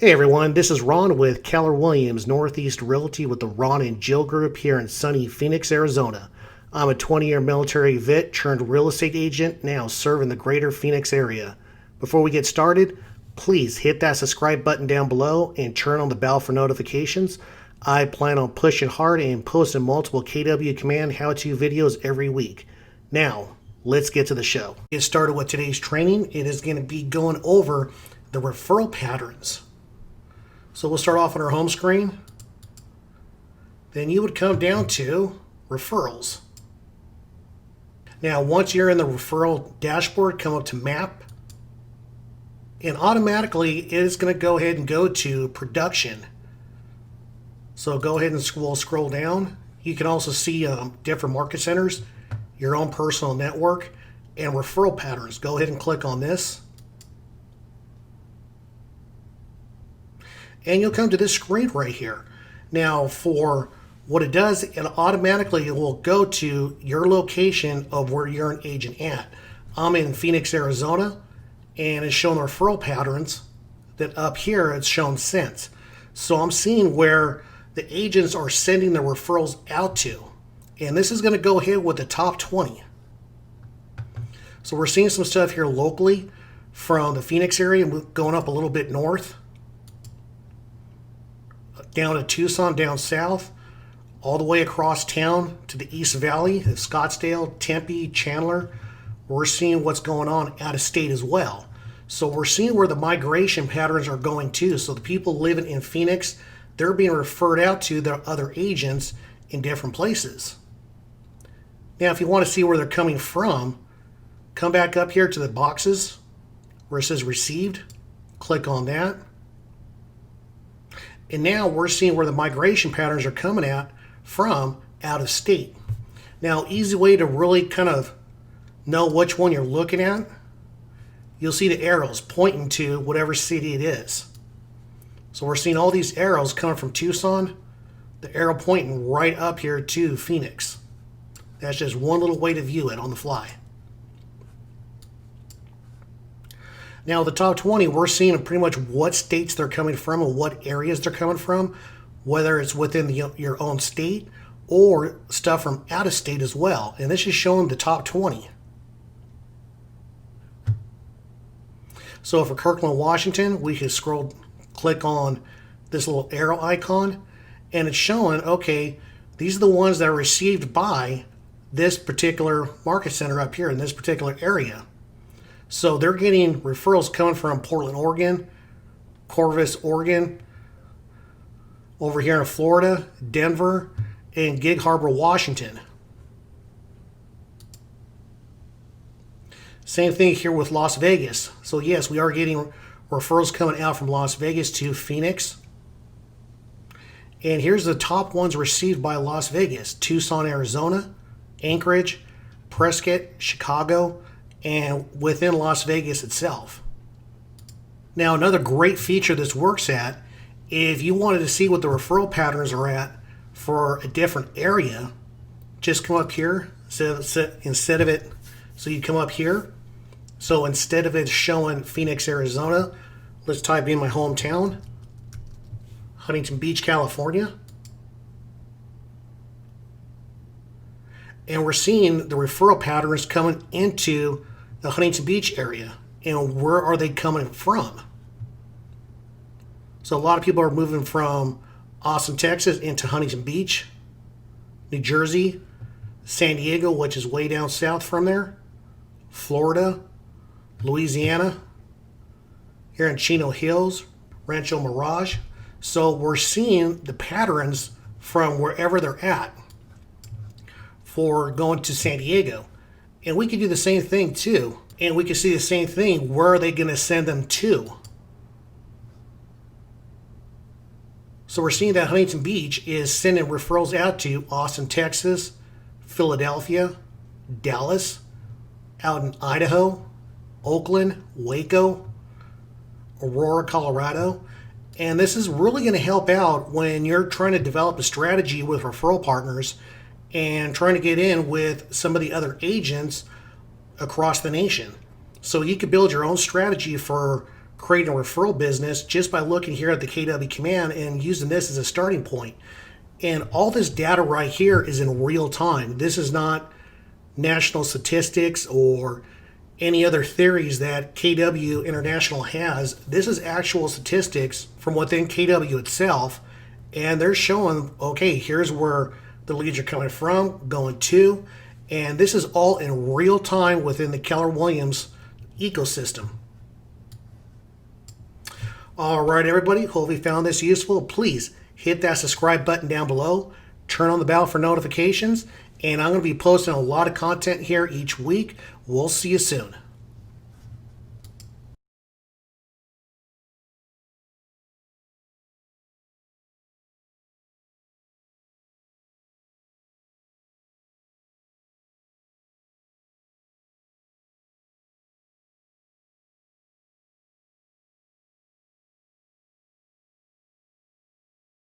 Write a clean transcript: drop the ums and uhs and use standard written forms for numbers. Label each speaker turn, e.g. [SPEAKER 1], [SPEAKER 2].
[SPEAKER 1] Hey everyone, this is Ron with Keller Williams Northeast Realty with the Ron and Jill Group here in sunny Phoenix, Arizona. I'm a 20-year military vet turned real estate agent now serving the greater Phoenix area. Before we get started, please hit that subscribe button down below and turn on the bell for notifications. I plan on pushing hard and posting multiple KW Command how-to videos every week. Now, let's get to the show. Get started with today's training. It is going to be going over the referral patterns. So we'll start off on our home screen. Then you would come down to referrals. Now, once you're in the referral dashboard, come up to map. And automatically, it is going to go ahead and go to production. So go ahead and we'll scroll down. You can also see different market centers, your own personal network, and referral patterns. Go ahead and click on this. And you'll come to this screen right here. Now, for what it does, it automatically will go to your location of where you're an agent at. I'm in Phoenix, Arizona, and it's showing the referral patterns. That up here, it's shown since. So I'm seeing where the agents are sending the referrals out to. And this is going to go ahead with the top 20. So we're seeing some stuff here locally from the Phoenix area, going up a little bit north, down to Tucson, down south, all the way across town to the East Valley, Scottsdale, Tempe, Chandler. We're seeing what's going on out of state as well. So we're seeing where the migration patterns are going to. So the people living in Phoenix, they're being referred out to their other agents in different places. Now, if you want to see where they're coming from, come back up here to the boxes where it says received. Click on that. And now we're seeing where the migration patterns are coming from out of state. Now, easy way to really kind of know which one you're looking at, you'll see the arrows pointing to whatever city it is. So we're seeing all these arrows coming from Tucson, the arrow pointing right up here to Phoenix. That's just one little way to view it on the fly. Now, the top 20, we're seeing pretty much what states they're coming from and what areas they're coming from, whether it's within your own state or stuff from out of state as well. And this is showing the top 20. So for Kirkland, Washington, we can click on this little arrow icon, and it's showing, okay, these are the ones that are received by this particular market center up here in this particular area. So they're getting referrals coming from Portland, Oregon, Corvus, Oregon, over here in Florida, Denver, and Gig Harbor, Washington. Same thing here with Las Vegas. So yes, we are getting referrals coming out from Las Vegas to Phoenix. And here's the top ones received by Las Vegas: Tucson, Arizona, Anchorage, Prescott, Chicago, and within Las Vegas itself. Now, another great feature this works at, if you wanted to see what the referral patterns are at for a different area, just come up here. Instead of it, so you come up here. So instead of it showing Phoenix, Arizona, let's type in my hometown, Huntington Beach, California. And we're seeing the referral patterns coming into the Huntington Beach area. And where are they coming from? So a lot of people are moving from Austin, Texas into Huntington Beach, New Jersey, San Diego, which is way down south from there, Florida, Louisiana, here in Chino Hills, Rancho Mirage. So we're seeing the patterns from wherever they're at for going to San Diego. And we could do the same thing too. And we can see the same thing. Where are they going to send them to? So we're seeing that Huntington Beach is sending referrals out to Austin, Texas, Philadelphia, Dallas, out in Idaho, Oakland, Waco, Aurora, Colorado. And this is really going to help out when you're trying to develop a strategy with referral partners and trying to get in with some of the other agents across the nation. So you could build your own strategy for creating a referral business just by looking here at the KW command and using this as a starting point. And all this data right here is in real time. This is not national statistics or any other theories that KW International has. This is actual statistics from within KW itself. And they're showing, okay, here's where the leads are coming from, going to. And this is all in real time within the Keller Williams ecosystem. All right, everybody, hope you found this useful. Please hit that subscribe button down below. Turn on the bell for notifications. And I'm going to be posting a lot of content here each week. We'll see you soon.